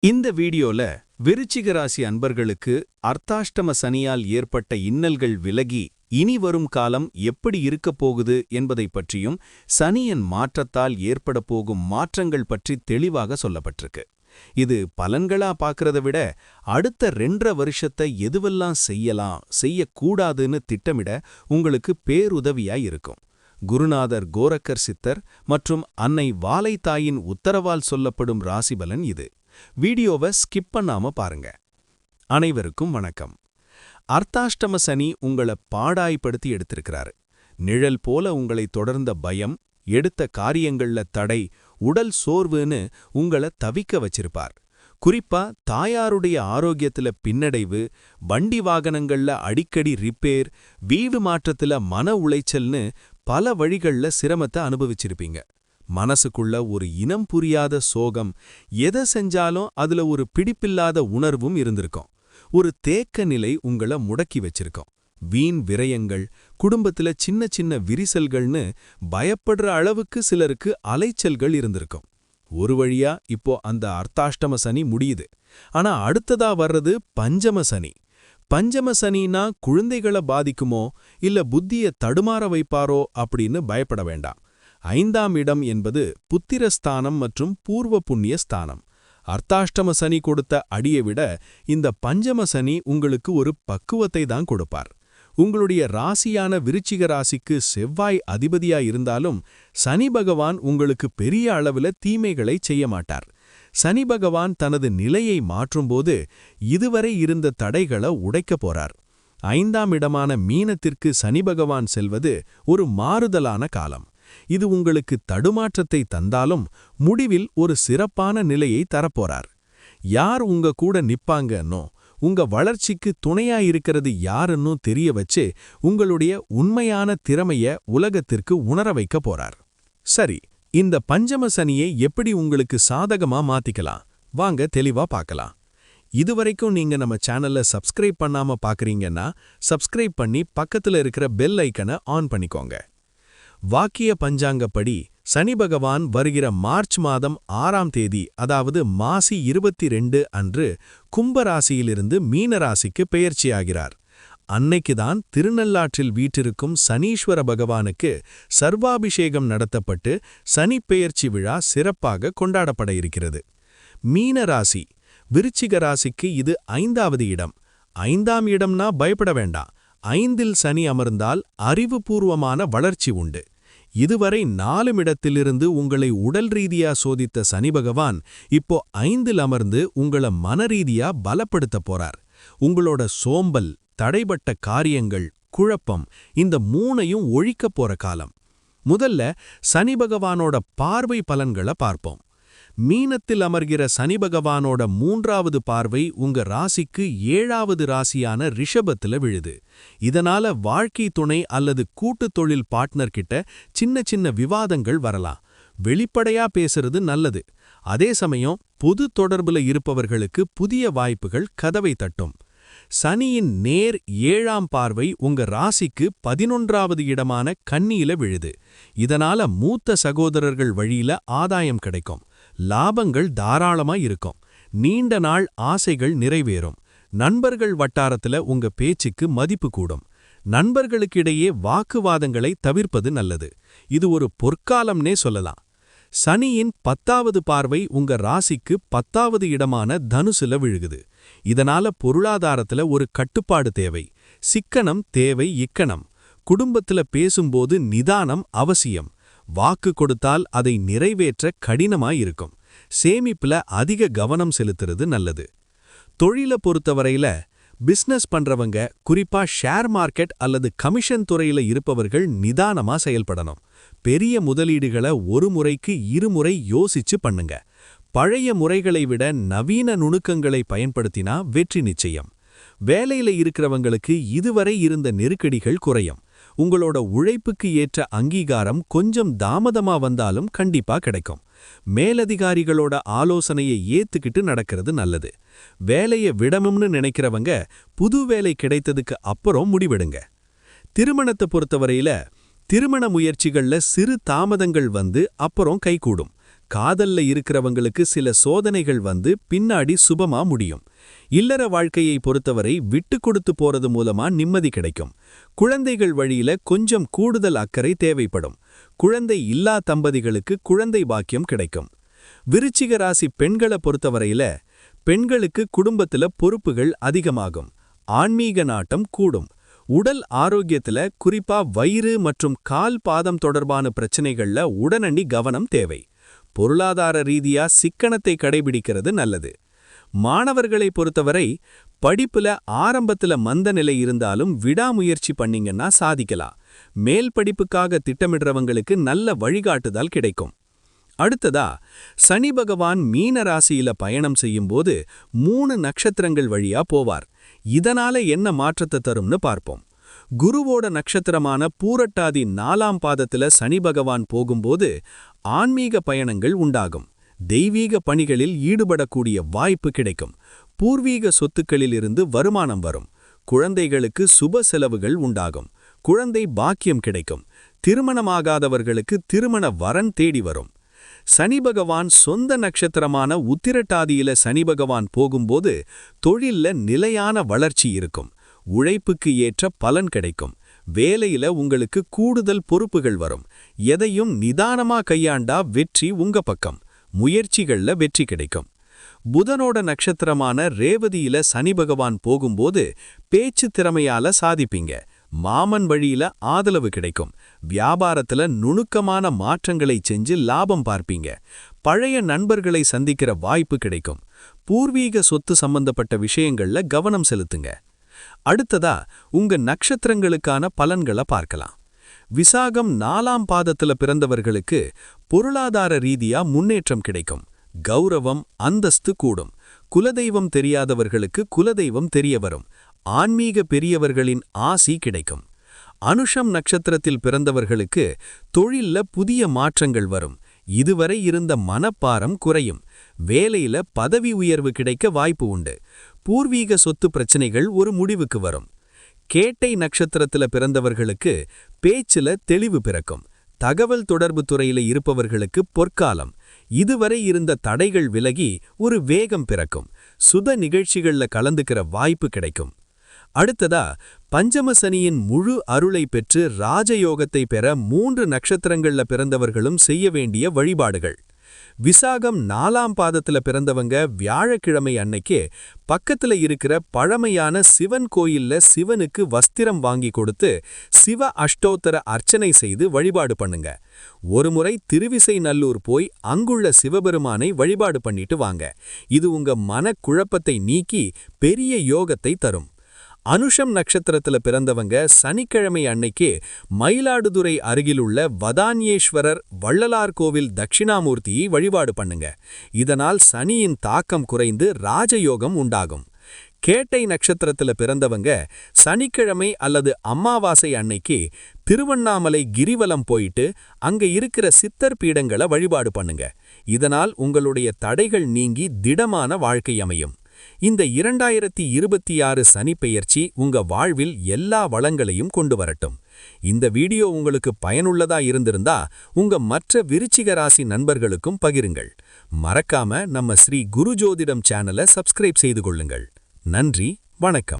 இந்த வீடியோல விருச்சிக ராசி அன்பர்களுக்கு அர்த்தாஷ்டம சனியால் ஏற்பட்ட இன்னல்கள் விலகி இனி வரும் காலம் எப்படி இருக்கப் போகுது என்பதைப் பற்றியும் சனியின் மாற்றத்தால் ஏற்பட போகும் மாற்றங்கள் பற்றி தெளிவாக சொல்லப்பட்டிருக்கு. இது பலன்களா பார்க்கறத விட அடுத்த 2.5 வருஷத்தை எதுவெல்லாம் செய்யக்கூடாதுன்னு திட்டமிட உங்களுக்கு பேருதவியா இருக்கும். குருநாதர் கோரக்கர் சித்தர் மற்றும் அன்னை வாலைத்தாயின் உத்தரவால் சொல்லப்படும் ராசிபலன் இது. வீடியோவை ஸ்கிப் பண்ணாம பாருங்க. அனைவருக்கும் வணக்கம். அர்த்தாஷ்டம சனி உங்களை பாடாய்படுத்தி எடுத்திருக்கிறாரு. நிழல் போல உங்களை தொடர்ந்த பயம், எடுத்த காரியங்கள்ல தடை, உடல் சோர்வுன்னு உங்களை தவிக்க வச்சிருப்பார். குறிப்பா தாயாருடைய ஆரோக்கியத்துல பின்னடைவு, வண்டி வாகனங்கள்ல அடிக்கடி ரிப்பேர், வீடு மாற்றத்துல மன உளைச்சல்னு பல வழிகள்ல சிரமத்தை அனுபவிச்சிருப்பீங்க. மனசுக்குள்ள ஒரு இனம் புரியாத சோகம், எதை செஞ்சாலும் அதுல ஒரு பிடிப்பில்லாத உணர்வும் இருந்திருக்கும். ஒரு தேக்க நிலை உங்களை முடக்கி வச்சிருக்கும். வீண் விரயங்கள், குடும்பத்துல சின்ன சின்ன விரிசல்கள்னு பயப்படுற அளவுக்கு சிலருக்கு அலைச்சல்கள் இருந்திருக்கும். ஒரு வழியா இப்போ அந்த அர்த்தாஷ்டம சனி முடியுது. ஆனா அடுத்ததா வர்றது பஞ்சம சனி. பஞ்சம சனினா குழந்தைகளை பாதிக்குமோ இல்ல புத்திய தடுமாற வைப்பாரோ அப்படின்னு பயப்பட வேண்டாம். 5ஆம் இடம் என்பது புத்திரஸ்தானம் மற்றும் பூர்வ புண்ணிய ஸ்தானம். அர்த்தாஷ்டம சனி கொடுத்த அடியை விட இந்த பஞ்சம சனி உங்களுக்கு ஒரு பக்குவத்தை தான் கொடுப்பார். உங்களுடைய ராசியான விருச்சிக ராசிக்கு செவ்வாய் அதிபதியா இருந்தாலும் சனி பகவான் உங்களுக்கு பெரிய அளவுல தீமைகளை செய்ய மாட்டார். சனி பகவான் தனது நிலையை மாற்றும்போது இதுவரை இருந்த தடைகளை உடைக்கப் போறார். 5ஆம் இடமான மீனத்திற்கு சனி பகவான் செல்வது ஒரு மாறுதலான காலம். இது உங்களுக்கு தடுமாற்றத்தை தந்தாலும் முடிவில் ஒரு சிறப்பான நிலையை தரப்போறார். யார் உங்க கூட நிப்பாங்கன்னோ, உங்க வளர்ச்சிக்கு துணையாயிருக்கிறது யாருன்னு தெரிய வச்சு உங்களுடைய உண்மையான திறமைய உலகத்திற்கு உணர வைக்க போறார். சரி, இந்த பஞ்சம சனியை எப்படி உங்களுக்கு சாதகமா மாத்திக்கலாம்? வாங்க தெளிவா பார்க்கலாம். இதுவரைக்கும் நீங்க நம்ம சேனல்ல சப்ஸ்கிரைப் பண்ணாம பார்க்கறீங்கன்னா சப்ஸ்கிரைப் பண்ணி பக்கத்துல இருக்கிற பெல் ஐக்கனை ஆன் பண்ணிக்கோங்க. வாக்கிய பஞ்சாங்கப்படி சனி பகவான் வருகிற மார்ச் மாதம் 6ஆம் தேதி, அதாவது மாசி 22 அன்று கும்பராசியிலிருந்து மீனராசிக்கு பெயர்ச்சியாகிறார். அன்னைக்குதான் திருநள்ளாற்றில் வீற்றிருக்கும் சனீஸ்வர பகவானுக்கு சர்வாபிஷேகம் நடத்தப்பட்டு சனி பெயர்ச்சி விழா சிறப்பாக கொண்டாடப்பட இருக்கிறது. மீனராசி விருச்சிக ராசிக்கு இது 5ஆவது இடம். 5ஆம் இடம்னா பயப்பட வேண்டாம். 5இல் சனி அமர்ந்தால் அறிவுபூர்வமான வளர்ச்சி உண்டு. இதுவரை 4 இடத்திலிருந்து உங்களை உடல் ரீதியா சோதித்த சனி பகவான் இப்போ 5இல் அமர்ந்து உங்களை மனரீதியா பலப்படுத்த போறார். உங்களோட சோம்பல், தடைபட்ட காரியங்கள், குழப்பம், இந்த 3ஐயும் ஒழிக்க போற காலம். முதல்ல சனி பகவானோட பார்வை பலன்களை பார்ப்போம். மீனத்தில் அமர்கிற சனி பகவானோட 3ஆவது பார்வை உங்க ராசிக்கு 7ஆவது ராசியான ரிஷபத்துல விழுது. இதனால வாழ்க்கை துணை அல்லது கூட்டுத் தொழில் பார்ட்னர் கிட்ட சின்ன சின்ன விவாதங்கள் வரலாம். வெளிப்படையா பேசுறது நல்லது. அதே சமயம் பொது தொடர்புல இருப்பவர்களுக்கு புதிய வாய்ப்புகள் கதவை தட்டும். சனியின் நேர் 7ஆம் பார்வை உங்க ராசிக்கு 11ஆவது இடமான கன்னியில விழுது. இதனால மூத்த சகோதரர்கள் வழியில ஆதாயம் கிடைக்கும். லாபங்கள் தாராளமா இருக்கும். நீண்ட நாள் ஆசைகள் நிறைவேறும். நண்பர்கள் வட்டாரத்துல உங்க பேச்சுக்கு மதிப்பு கூடும். நண்பர்களுக்கிடையே வாக்குவாதங்களை தவிர்ப்பது நல்லது. இது ஒரு பொற்காலம்னே சொல்லலாம். சனியின் 10ஆவது பார்வை உங்க ராசிக்கு 10ஆவது இடமான தனுசுல விழுகுது. இதனால பொருளாதாரத்துல ஒரு கட்டுப்பாடு தேவை. சிக்கனம் தேவை. இக்கணம். குடும்பத்துல பேசும்போது நிதானம் அவசியம். வாக்கு கொடுத்தால் அதை நிறைவேற்ற கடினமாயிருக்கும். சேமிப்புல அதிக கவனம் செலுத்துறது நல்லது. தொழில பொறுத்தவரையில பிசினஸ் பண்றவங்க, குறிப்பா ஷேர் மார்க்கெட் அல்லது கமிஷன் துறையில இருப்பவர்கள் நிதானமா செயல்படணும். பெரிய முதலீடுகளை ஒரு முறைக்கு 2 முறை யோசிச்சு பண்ணுங்க. பழைய முறைகளை விட நவீன நுணுக்கங்களை பயன்படுத்தினா வெற்றி நிச்சயம். வேலையில இருக்கிறவங்களுக்கு இதுவரை இருந்த நெருக்கடிகள் குறையும். உங்களோட உழைப்புக்கு ஏற்ற அங்கீகாரம் கொஞ்சம் தாமதமா வந்தாலும் கண்டிப்பா கிடைக்கும். மேலதிகாரிகளோட ஆலோசனையை ஏத்துக்கிட்டு நடக்கிறது நல்லது. வேலையை விடணும்னு நினைக்கிறவங்க புது வேலை கிடைத்ததுக்கு அப்புறம் முடிவெடுங்க. திருமணத்தை பொறுத்தவரையில திருமண முயற்சிகள்ல சிறு தாமதங்கள் வந்து அப்புறம் கைகூடும். காதல்ல இருக்கிறவங்களுக்கு சில சோதனைகள் வந்து பின்னாடி சுபமா முடியும். இல்லற வாழ்க்கையை பொறுத்தவரை விட்டு கொடுத்து போறது மூலமா நிம்மதி கிடைக்கும். குழந்தைகள் வழியில கொஞ்சம் கூடுதல் அக்கறை தேவைப்படும். குழந்தை இல்லா தம்பதிகளுக்கு குழந்தை பாக்கியம் கிடைக்கும். விருச்சிக ராசி பெண்களை பொறுத்தவரையில பெண்களுக்கு குடும்பத்துல பொறுப்புகள் அதிகமாகும். ஆன்மீக நாட்டம் கூடும். உடல் ஆரோக்கியத்துல குறிப்பா வயிறு மற்றும் கால் பாதம் தொடர்பான பிரச்சனைகள்ல உடனடி கவனம் தேவை. பொருளாதார ரீதியா சிக்கனத்தை கடைபிடிக்கிறது நல்லது. மாணவர்களை பொறுத்தவரை படிப்புல ஆரம்பத்துல மந்த நிலை இருந்தாலும் விடாமுயற்சி பண்ணீங்கன்னா சாதிக்கலாம். மேல் படிப்புக்காக திட்டமிடுறவங்களுக்கு நல்ல வழிகாட்டுதல் கிடைக்கும். அடுத்ததா சனி பகவான் மீன ராசியில பயணம் செய்யும்போது 3 நட்சத்திரங்கள் வழியா போவார். இதனால என்ன மாற்றத்தை தரும்னு பார்ப்போம். குருவோட நட்சத்திரமான பூரட்டாதி 4ஆம் பாதத்துல சனி பகவான் போகும்போது ஆன்மீக பயணங்கள் உண்டாகும். தெய்வீக பணிகளில் ஈடுபடக்கூடிய வாய்ப்பு கிடைக்கும். பூர்வீக சொத்துக்களில் இருந்து வருமானம் வரும். குழந்தைகளுக்கு சுப செலவுகள் உண்டாகும். குழந்தை பாக்கியம் கிடைக்கும். திருமணமாகாதவர்களுக்கு திருமண வரன் தேடி வரும். சனி பகவான் சொந்த நட்சத்திரமான உத்திரட்டாதியில சனி பகவான் போகும்போது தொழில்ல நிலையான வளர்ச்சி இருக்கும். உழைப்புக்கு ஏற்ற பலன் கிடைக்கும். வேலையில உங்களுக்கு கூடுதல் பொறுப்புகள் வரும். எதையும் நிதானமா கையாண்டா வெற்றி உங்க பக்கம். முயற்சிகள்ல வெற்றி கிடைக்கும். புதனோட நட்சத்திரமான ரேவதியில சனி பகவான் போகும்போது பேச்சு திறமையால சாதிப்பீங்க. மாமன் வழியில ஆதரவு கிடைக்கும். வியாபாரத்துல நுணுக்கமான மாற்றங்களை செஞ்சு லாபம் பார்ப்பீங்க. பழைய நண்பர்களை சந்திக்கிற வாய்ப்பு கிடைக்கும். பூர்வீக சொத்து சம்பந்தப்பட்ட விஷயங்கள்ல கவனம் செலுத்துங்க. அடுத்ததா உங்க நட்சத்திரங்களுக்கான பலன்களை பார்க்கலாம். விசாகம் 4ஆம் பாதத்துல பிறந்தவர்களுக்கு பொருளாதார ரீதியா முன்னேற்றம் கிடைக்கும். கௌரவம் அந்தஸ்து கூடும். குலதெய்வம் தெரியாதவர்களுக்கு குலதெய்வம் தெரிய வரும். ஆன்மீக பெரியவர்களின் ஆசி கிடைக்கும். அனுஷம் நட்சத்திரத்தில் பிறந்தவர்களுக்கு தொழில்ல புதிய மாற்றங்கள் வரும். இதுவரை இருந்த மனப்பாரம் குறையும். வேலையில பதவி உயர்வு கிடைக்க வாய்ப்பு உண்டு. பூர்வீக சொத்து பிரச்சனைகள் ஒரு முடிவுக்கு வரும். கேட்டை நட்சத்திரத்துல பிறந்தவர்களுக்கு பேச்சுல தெளிவு பிறக்கும். தகவல் தொடர்பு துறையில இருப்பவர்களுக்கு பொற்காலம். இதுவரை இருந்த தடைகள் விலகி ஒரு வேகம் பிறக்கும். சுத நிகழ்ச்சிகள்ல கலந்துக்கிற வாய்ப்பு கிடைக்கும். அடுத்ததா பஞ்சம சனியின் முழு அருளை பெற்று ராஜயோகத்தை பெற 3 நட்சத்திரங்கள்ல பிறந்தவர்களும் செய்ய வேண்டிய வழிபாடுகள். விசாகம் 4ஆம் பாதத்துல பிறந்தவங்க வியாழக்கிழமை அன்னைக்கே பக்கத்துல இருக்கிற பழமையான சிவன் கோயில்ல சிவனுக்கு வஸ்திரம் வாங்கி கொடுத்து சிவ அஷ்டோத்தர அர்ச்சனை செய்து வழிபாடு பண்ணுங்க. ஒருமுறை திருவிசைநல்லூர் போய் அங்குள்ள சிவபெருமானை வழிபாடு பண்ணிட்டு வாங்க. இது உங்க மனக்குழப்பத்தை நீக்கி பெரிய யோகத்தை தரும். அனுஷம் நட்சத்திரத்துல பிறந்தவங்க சனிக்கிழமை அன்னைக்கே மயிலாடுதுறை அருகிலுள்ள வதான்யேஸ்வரர் வள்ளலார் கோவில் தட்சிணாமூர்த்தியை வழிபாடு பண்ணுங்க. இதனால் சனியின் தாக்கம் குறைந்து ராஜயோகம் உண்டாகும். கேட்டை நட்சத்திரத்துல பிறந்தவங்க சனிக்கிழமை அல்லது அமாவாசை அன்னைக்கு திருவண்ணாமலை கிரிவலம் போயிட்டு அங்க இருக்கிற சித்தர் பீடங்களை வழிபாடு பண்ணுங்க. இதனால் உங்களுடைய தடைகள் நீங்கி திடமான வாழ்க்கை அமையும். இந்த 2026 சனி பெயர்ச்சி உங்க வாழ்வில் எல்லா வளங்களையும் கொண்டு வரட்டும். இந்த வீடியோ உங்களுக்கு பயனுள்ளதா இருந்திருந்தா உங்க மற்ற விருச்சிக ராசி நண்பர்களுக்கும் பகிருங்கள். மறக்காம நம்ம ஸ்ரீ குரு ஜோதிடம் சேனலை சப்ஸ்கிரைப் செய்து கொள்ளுங்கள். நன்றி, வணக்கம்.